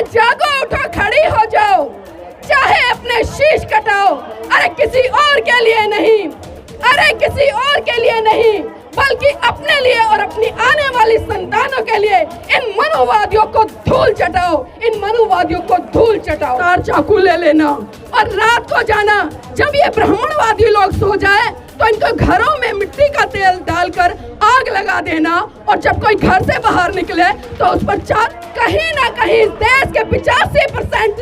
अरे जागो, उठो, खड़ी हो जाओ, चाहे अपने शीश कटाओ। अरे किसी और के लिए नहीं, अरे किसी और के लिए नहीं, बल्कि अपने लिए और अपनी आने वाली संतानों के लिए इन मनुवादियों को धूल चटाओ, इन मनुवादियों को धूल चटाओ। तार चाकू ले लेना और रात को जाना, जब ये ब्राह्मणवादी लोग सो जाए तो इनको घरों में मिट्टी का तेल डालकर आग लगा देना, और जब कोई घर से बाहर निकले तो उस पर कहीं ना कहीं इस देश के 85%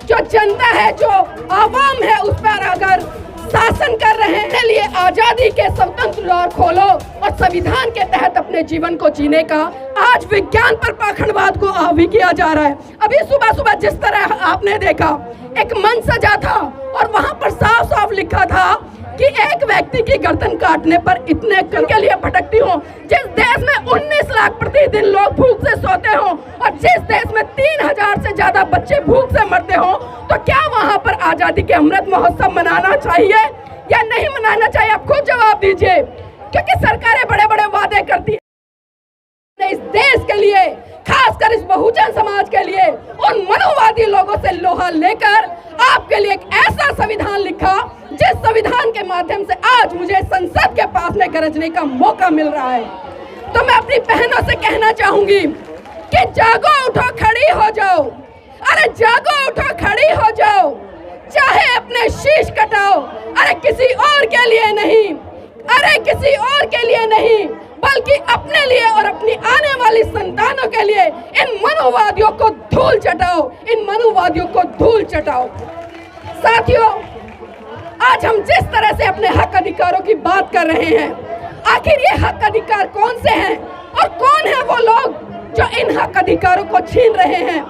जो जनता है, जो आवाम है, उस पर अगर शासन कर रहे हैं। लिए आजादी के स्वतंत्र द्वार खोलो और संविधान के तहत अपने जीवन को जीने का। आज विज्ञान पर पाखंडवाद को हावी किया जा रहा है। अभी सुबह सुबह जिस तरह आपने देखा, एक मंच सजा था और वहां पर साफ साफ लिखा था कि एक व्यक्ति की गर्दन काटने पर इतने के लिए भटकती हूँ। जिस देश में 19 लाख प्रतिदिन लोग भूख से सोते हो और जिस देश में 3000 से ज्यादा बच्चे भूख से मरते हो, तो क्या वहाँ पर आजादी के अमृत महोत्सव मनाना चाहिए या नहीं मनाना चाहिए? आप खुद जवाब दीजिए, क्योंकि सरकारें बड़े बड़े वादे करती है इस देश के लिए, खासकर इस बहुजन समाज के लिए। उन मनुवादी लोगों से लोहा लेकर आपके लिए एक ऐसा संविधान लिखा जिस संविधान के माध्यम से आज मुझे संसद के पास में गरजने का मौका मिल रहा है। तो मैं अपनी बहनों से कहना चाहूंगी कि जागो, उठो, खड़ी हो जाओ। अरे जागो, उठो, खड़ी हो जाओ, चाहे अपने शीश कटाओ। अरे किसी और के लिए नहीं, अरे किसी और के लिए नहीं, बल्कि अपने लिए और अपनी आने वाली संतानों के लिए इन मनुवादियों को धूल चटाओ, इन मनुवादियों को धूल चटाओ। साथियों, आज हम जिस तरह से अपने हक अधिकारों की बात कर रहे हैं, आखिर ये हक अधिकार कौन से हैं और कौन है वो लोग जो इन हक अधिकारों को छीन रहे हैं?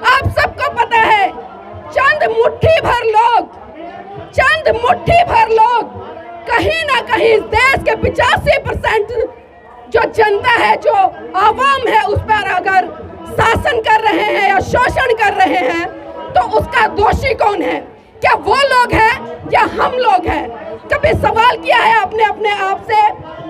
आप सबको पता है, चंद मुट्ठी भर लोग कहीं ना कहीं इस देश के 85% जो जनता है, जो आवाम है, उस पर अगर शासन कर रहे हैं या शोषण कर रहे हैं, तो उसका दोषी कौन है? क्या वो लोग हैं या हम लोग हैं? कभी सवाल किया है आपने अपने आप से?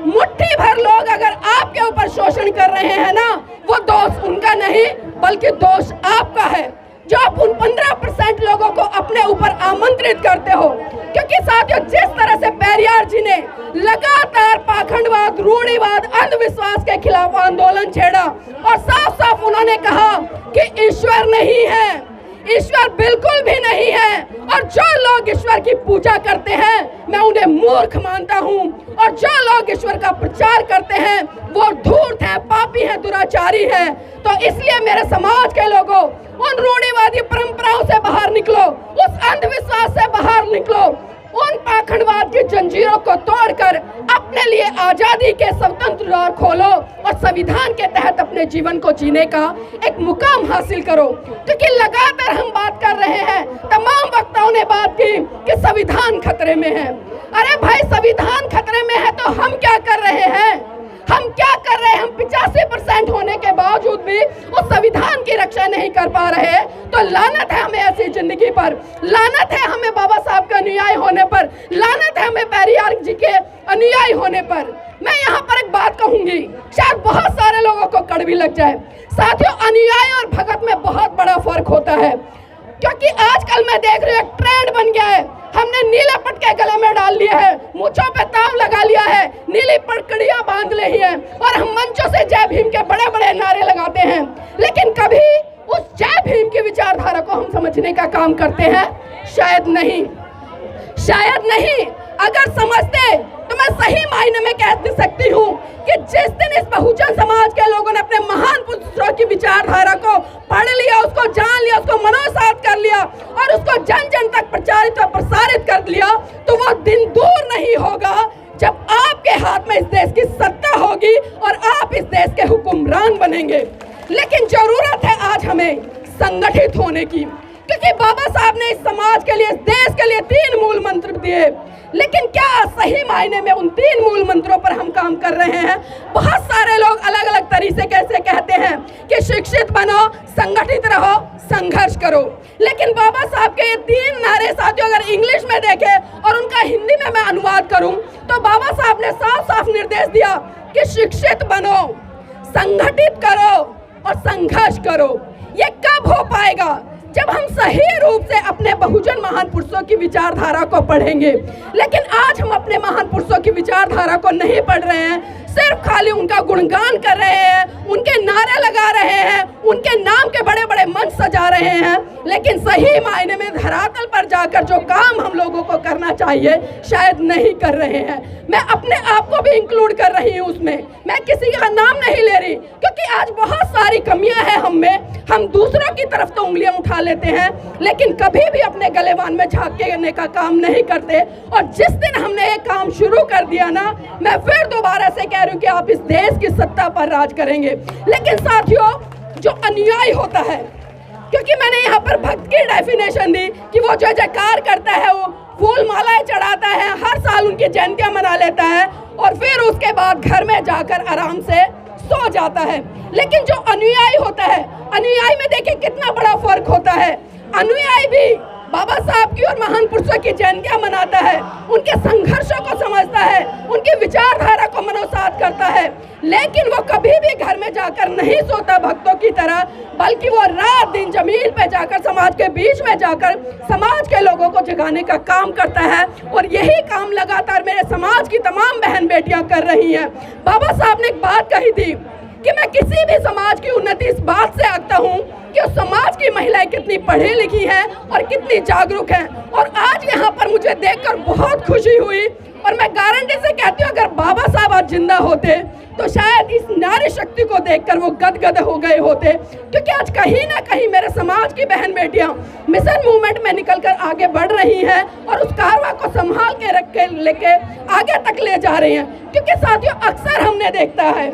मुट्ठी भर लोग अगर आपके ऊपर शोषण कर रहे हैं ना, वो दोष उनका नहीं बल्कि दोष आपका है, जो आप उन 15% लोगों को अपने ऊपर आमंत्रित करते हो। क्योंकि साथियों, जिस तरह से पेरियार जी ने लगातार पाखंडवाद, रूढ़िवाद, अंधविश्वास के खिलाफ आंदोलन छेड़ा और साफ साफ उन्होंने कहा कि ईश्वर नहीं है, ईश्वर बिल्कुल भी नहीं है, और जो लोग ईश्वर की पूजा करते हैं मैं उन्हें मूर्ख मानता हूँ, और जो लोग ईश्वर का प्रचार करते हैं वो धूर्त है, पापी है, दुराचारी है। तो इसलिए मेरे समाज के लोगों, उन रूढ़िवादी परंपराओं से बाहर निकलो, उस अंधविश्वास से बाहर निकलो, उन पाखंडवाद की जंजीरों को तोड़कर अपने लिए आजादी के स्वतंत्र द्वार खोलो और संविधान के तहत अपने जीवन को जीने का एक मुकाम हासिल करो। क्योंकि लगातार हम बात कर रहे हैं, तमाम वक्ताओं ने बात की कि संविधान खतरे में है। अरे भाई, संविधान खतरे में है तो हम क्या कर रहे हैं? हम क्या कर रहे हैं? हम 85% होने के बावजूद भी उस संविधान की रक्षा नहीं कर पा रहे। तो लानत है हमें ऐसी जिंदगी पर, लानत है हमें बाबा साहब के अनुयायी होने पर, लानत है हमें पेरियार जी के अनुयायी होने पर। मैं यहाँ पर एक बात कहूंगी, शायद बहुत सारे लोगों को कड़वी लग जाए। साथियों, अनुयायी और भगत में बहुत बड़ा फर्क होता है, क्योंकि आजकल मैं देख रही हूँ एक ट्रेंड बन गया है। हमने नीले पटके गले में डाल लिया है, मूंछों पे ताव लगा लिया है, नीली पटकड़ियां बांध ली है, और हम मंचों से जय भीम के बड़े बड़े नारे लगाते हैं। लेकिन कभी उस जय भीम की विचारधारा को हम समझने का काम करते हैं? शायद नहीं, शायद नहीं। अगर समझते तो मैं सही मायने में कह सकती हूँ कि जिस दिन इस बहुजन समाज के लोगों ने अपने महान पुरुषों की विचारधारा को पढ़ लिया, उसको जान लिया, उसको मनोसात कर लिया और उसको जन जन तक प्रचारित और प्रसारित कर लिया, तो वो दिन दूर नहीं होगा जब आपके हाथ में इस देश की सत्ता होगी और आप इस देश के हुक्मरान बनेंगे। लेकिन जरूरत है आज हमें संगठित होने की, क्योंकि बाबा साहब ने इस समाज के लिए, इस देश के लिए 3 मूल मंत्र दिए। लेकिन क्या सही मायने में उन 3 मूल मंत्रों पर हम काम कर रहे हैं? बहुत सारे लोग अलग अलग तरीके कैसे कहते हैं कि शिक्षित बनो, संगठित रहो, संघर्ष करो। लेकिन बाबा साहब के ये 3 नारे साथियों अगर इंग्लिश में देखें और उनका हिंदी में मैं अनुवाद करूं, तो बाबा साहब ने साफ साफ निर्देश दिया कि शिक्षित बनो, संगठित करो और संघर्ष करो। ये कब तब हो पाएगा जब हम सही रूप से अपने बहुजन महान पुरुषों की विचारधारा को पढ़ेंगे। लेकिन आज हम अपने महान पुरुषों की विचारधारा को नहीं पढ़ रहे हैं, सिर्फ खाली उनका गुणगान कर रहे हैं, उनके नारे लगा रहे हैं, उनके नाम के बड़े बड़े मंच सजा रहे हैं, लेकिन सही मायने में धरातल पर जाकर जो काम हम लोगों को करना चाहिए शायद नहीं कर रहे हैं। मैं अपने आप को भी इंक्लूड कर रही हूँ उसमें, मैं किसी का नाम नहीं ले रही, क्योंकि आज बहुत सारी कमियां हैं हम में। हम दूसरों की तरफ तो उंगलियां उठा लेते हैं, लेकिन कभी भी अपने गलेबान में झांकने का काम नहीं करते। और जिस दिन हमने ये काम शुरू कर दिया ना, मैं फिर दोबारा से कह रही हूँ कि आप इस देश की सत्ता पर राज करेंगे। लेकिन साथियों, जो अनुयायी होता है, क्योंकि मैंने यहाँ पर भक्त की डेफिनेशन दी कि वो जो जयकार करता है, वो फूल मालाएं चढ़ाता है, हर साल उनकी जयंतियां मना लेता है और फिर उसके बाद घर में जाकर आराम से सो जाता है। लेकिन जो अनुयायी होता है, अनुयायी में देखिए कितना बड़ा फर्क होता है। अनुयायी भी बाबा साहब की और महान पुरुषों की जयंतियां मनाता है, उनके संघर्षों को समझता है, उनकी विचारधारा को मनोसात करता है, लेकिन वो कभी भी घर में जाकर नहीं सोता भक्तों की तरह, बल्कि वो रात दिन जमीन पे जाकर समाज के बीच में जाकर समाज के लोगों को जगाने का काम करता है। और यही काम लगातार मेरे समाज की तमाम बहन बेटियां कर रही हैं। बाबा साहब ने एक बात कही थी कि मैं किसी भी समाज की उन्नति इस बात से आंकता हूँ कि उस समाज की महिलाएं कितनी पढ़ी लिखी हैं और कितनी जागरूक हैं। और आज यहाँ पर मुझे देखकर बहुत खुशी हुई और मैं गारंटी से कहती हूँ अगर बाबा साहब आज जिंदा होते तो शायद इस नारी शक्ति को देखकर वो गदगद हो गए होते, क्योंकि आज कहीं ना कहीं मेरे समाज की बहन बेटियां मिशन मूवमेंट में निकलकर आगे बढ़ रही हैं और उस कारवां को संभाल के रख के लेके आगे तक ले जा रही हैं। क्योंकि साथियों, अक्सर हमने देखा है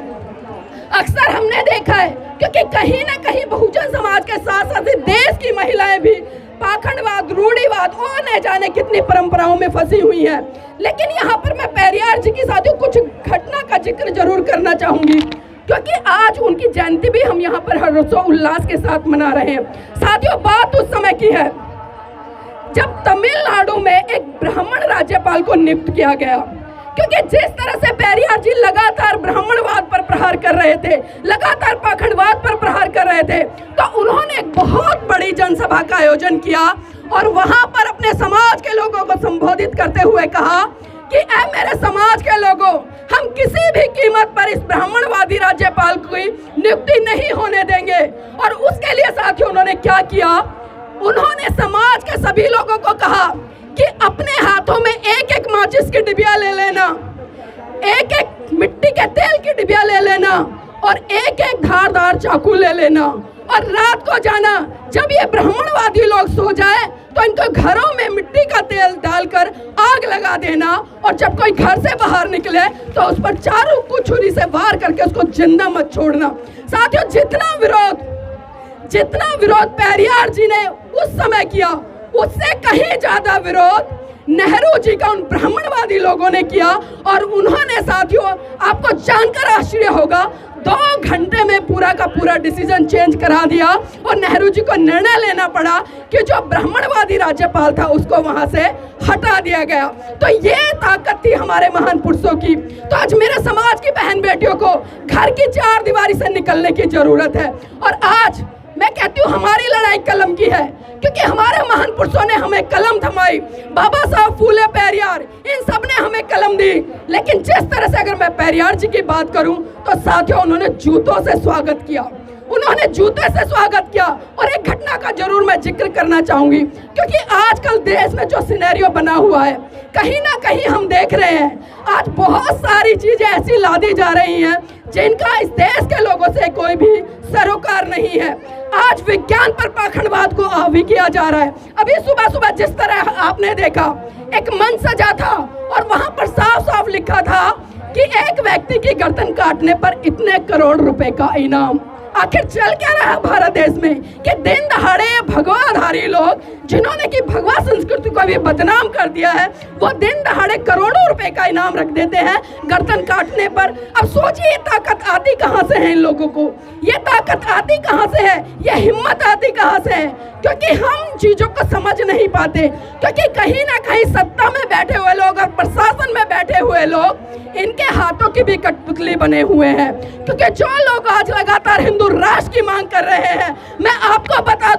क्योंकि कहीं ना कहीं बहुजन समाज के साथ साथ देश की महिलाएं भी पाखंडवाद, रूढ़िवाद और न जाने कितनी परंपराओं में फंसी हुई हैं। लेकिन यहाँ पर मैं पेरियार जी की साथियों कुछ घटना का जिक्र जरूर करना चाहूंगी, क्योंकि आज उनकी जयंती भी हम यहाँ पर हर्षोल्लास के साथ मना रहे हैं। साथियों, बात उस समय की है जब तमिलनाडु में एक ब्राह्मण राज्यपाल को नियुक्त किया गया, क्योंकि जिस तरह से पेरियार जी लगातार ब्राह्मणवाद पर प्रहार कर रहे थे, लगातार पाखंडवाद पर प्रहार कर रहे थे, तो उन्होंने एक बहुत बड़ी जनसभा का आयोजन किया और वहां पर अपने समाज के लोगों को संबोधित करते हुए कहा कि ऐ मेरे समाज के लोगों, हम किसी भी कीमत पर इस ब्राह्मणवादी राज्यपाल की नियुक्ति नहीं होने देंगे। और उसके लिए साथियों उन्होंने क्या किया, उन्होंने समाज के सभी लोगों को कहा कि अपने हाथों में एक एक माचिस की डिबिया ले लेना, एक एक मिट्टी के तेल की डिबिया ले लेना और एक एक धारदार चाकू ले लेना और रात को जाना, जब ये ब्राह्मणवादी लोग सो जाए तो इनको घरों में मिट्टी का तेल डालकर आग लगा देना और जब कोई घर से बाहर निकले तो उस पर चारों को छुरी से वार करके उसको जिंदा मत छोड़ना। साथियों, जितना विरोध पेरियार जी ने उस समय किया, उससे कहीं ज्यादा विरोध नेहरू जी का उन ब्राह्मणवादी लोगों ने किया। और उन्होंने साथियों, आपको जानकर आश्चर्य होगा, 2 घंटे में पूरा का पूरा डिसीजन चेंज करा दिया और नेहरू जी को निर्णय लेना पड़ा कि जो ब्राह्मणवादी राज्यपाल था उसको वहां से हटा दिया गया। तो ये ताकत थी हमारे महान पुरुषों की। तो आज मेरे समाज की बहन बेटियों को घर की 4 दीवारी से निकलने की जरूरत है। और आज मैं कहती हूँ हमारी लड़ाई कलम की है, क्योंकि हमारे महान पुरुषों ने हमें कलम थमाई। बाबा साहब, फूले, पेरियार, इन सब ने हमें कलम दी। लेकिन जिस तरह से अगर मैं पेरियार जी की बात करूं तो साथियों उन्होंने जूतों से स्वागत किया, उन्होंने जूते से स्वागत किया। और एक घटना का जरूर मैं जिक्र करना चाहूंगी, क्योंकि आजकल देश में जो सिनेरियो बना हुआ है, कहीं ना कहीं हम देख रहे हैं आज बहुत सारी चीजें ऐसी लादी जा रही हैं जिनका इस देश के लोगों से कोई भी सरोकार नहीं है। आज विज्ञान पर पाखंडवाद को हावी किया जा रहा है। अभी सुबह सुबह जिस तरह आपने देखा, एक मंच सजा था और वहां पर साफ साफ लिखा था कि एक व्यक्ति की गर्दन काटने पर इतने करोड़ रुपए का इनाम। आखिर चल क्या रहा है भारत देश में कि दिन दहाड़े भगवाधारी लोग जिन्होंने की भगवा संस्कृति को भी बदनाम कर दिया है, वो दिन दहाड़े करोड़ों रुपए का इनाम रख देते हैं गर्दन काटने पर। अब सोचिए ये ताकत आती कहां से है इन लोगों को, ये ताकत आती कहां से है, ये हिम्मत आती कहां से है? क्योंकि हम चीजों को समझ नहीं पाते, क्योंकि कहीं ना कहीं सत्ता में बैठे हुए लोग और प्रशासन में बैठे हुए लोग इनके हाथों की भी कठपुतली बने हुए हैं। क्योंकि जो लोग आज लगातार हिंदू राष्ट्र की मांग कर रहे हैं, मैं आपको बता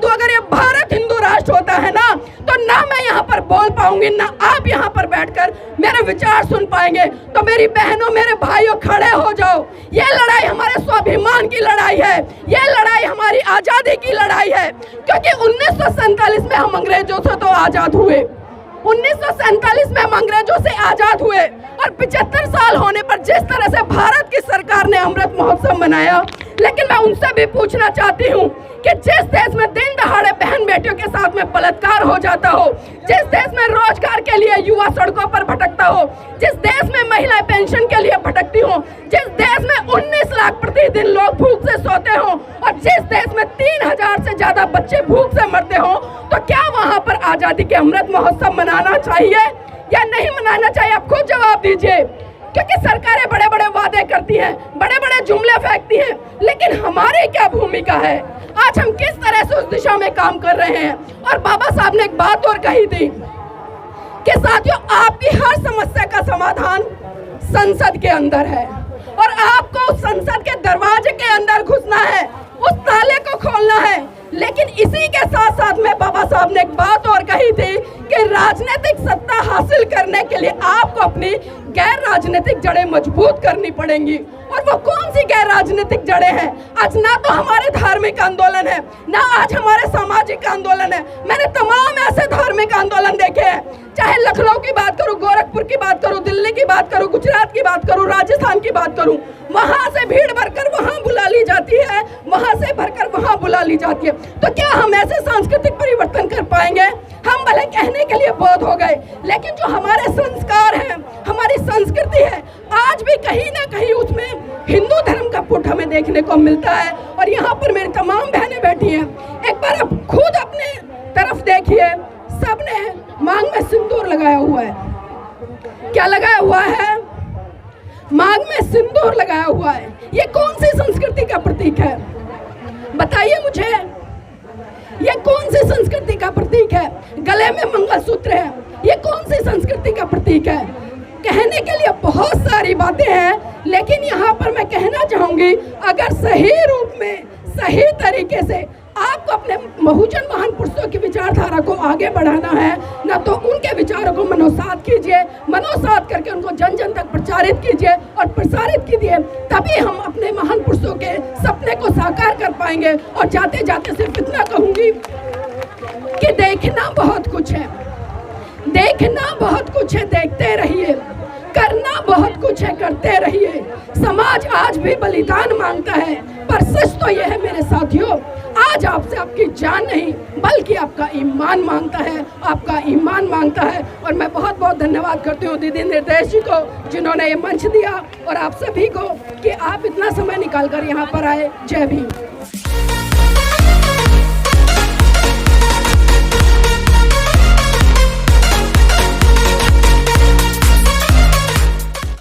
अपने विचार सुन पाएंगे। तो मेरी बहनों, मेरे भाइयों, खड़े हो जाओ। ये लड़ाई हमारे स्वाभिमान की लड़ाई है, ये लड़ाई हमारी आज़ादी की लड़ाई है। क्योंकि 1947 में हम अंग्रेजों से तो आज़ाद हुए, 1947 में हम अंग्रेजों से आज़ाद हुए, और 75 साल होने पर जिस तरह से भारत की सरकार ने अमृत महोत्सव मनाया, लेकिन मैं उनसे भी पूछना चाहती हूँ कि जिस देश में दिन दहाड़े बहन बेटियों के साथ में बलात्कार हो जाता हो, जिस देश में रोजगार के लिए युवा सड़कों पर भटकता हो, जिस देश में महिलाएं पेंशन के लिए भटकती हो, जिस देश में 19 लाख प्रतिदिन लोग भूख से सोते हो, और जिस देश में 3000 से ज्यादा बच्चे भूख से मरते हो, तो क्या वहाँ पर आज़ादी के अमृत महोत्सव मनाना चाहिए या नहीं मनाना चाहिए? आप खुद जवाब दीजिए। क्योंकि सरकारें बड़े बड़े वादे करती हैं, बड़े बड़े जुमले फेंकती हैं, लेकिन हमारी क्या भूमिका है? आज हम किस तरह से उस दिशा में काम कर रहे हैं? और बाबा साहब ने एक बात और कही थी कि साथियों, आपकी हर समस्या का समाधान संसद के अंदर है, और आपको उस संसद के दरवाजे के अंदर घुसना है, उस ताले को खोलना है। लेकिन इसी के साथ साथ में बाबा साहब ने एक बात और कही थी कि राजनीतिक सत्ता हासिल करने के लिए आपको अपनी गैर राजनीतिक जड़ें मजबूत करनी पड़ेंगी। और वो कौन सी गैर राजनीतिक जड़ें हैं? आज ना तो हमारे धार्मिक आंदोलन है, ना आज हमारे सामाजिक आंदोलन है। मैंने तमाम ऐसे धार्मिक आंदोलन देखे हैं, चाहे लखनऊ की बात करूं, गोरखपुर की बात करूं, दिल्ली की बात करूं, गुजरात की बात करूं, राजस्थान की बात करूं, वहां से भीड़ भरकर वहां बुला ली जाती है, वहां से भरकर वहां बुला ली जाती है। तो क्या हम ऐसे सांस्कृतिक परिवर्तन कर पाएंगे? हम भले कहने के लिए बहुत हो गए, लेकिन जो हमारे संस्कार हैं, हमारी संस्कृति है, आज भी कहीं ना कहीं उसमें हिंदू धर्म का पुट हमें देखने को मिलता है। और यहाँ पर मेरी तमाम बहनें बैठी हैं, एक बार आप खुद अपने तरफ देखिए, सबने मांग में सिंदूर लगाया हुआ है। क्या लगाया हुआ है? मांग में सिंदूर लगाया हुआ है। ये कौन सी संस्कृति का प्रतीक है? बताइए मुझे, ये कौन सी संस्कृति का प्रतीक है? गले में मंगलसूत्र है, ये कौन सी संस्कृति का प्रतीक है? कहने के लिए बहुत सारी बातें हैं, लेकिन यहाँ पर मैं कहना चाहूंगी, अगर सही रूप में, सही तरीके से आपको अपने बहुजन महान पुरुषों की विचारधारा को आगे बढ़ाना है ना, तो उनके विचारों को मनोसात कीजिए, मनोसात करके उनको जन जन तक प्रचारित कीजिए और प्रसारित कीजिए, तभी हम अपने महान पुरुषों के सपने को साकार कर पाएंगे। और जाते जाते सिर्फ इतना कहूंगी कि देखना बहुत कुछ है, देखना बहुत कुछ है, देखते रहिए, करना बहुत कुछ है, करते रहिए। समाज आज भी बलिदान मांगता है, पर सच तो यह है मेरे साथियों, आज आपसे आपकी जान नहीं बल्कि आपका ईमान मांगता है, आपका ईमान मांगता है। और मैं बहुत बहुत धन्यवाद करती हूँ दीदी निर्देश जी को, जिन्होंने ये मंच दिया, और आप सभी को कि आप इतना समय निकाल कर यहाँ पर आए। जय भीम।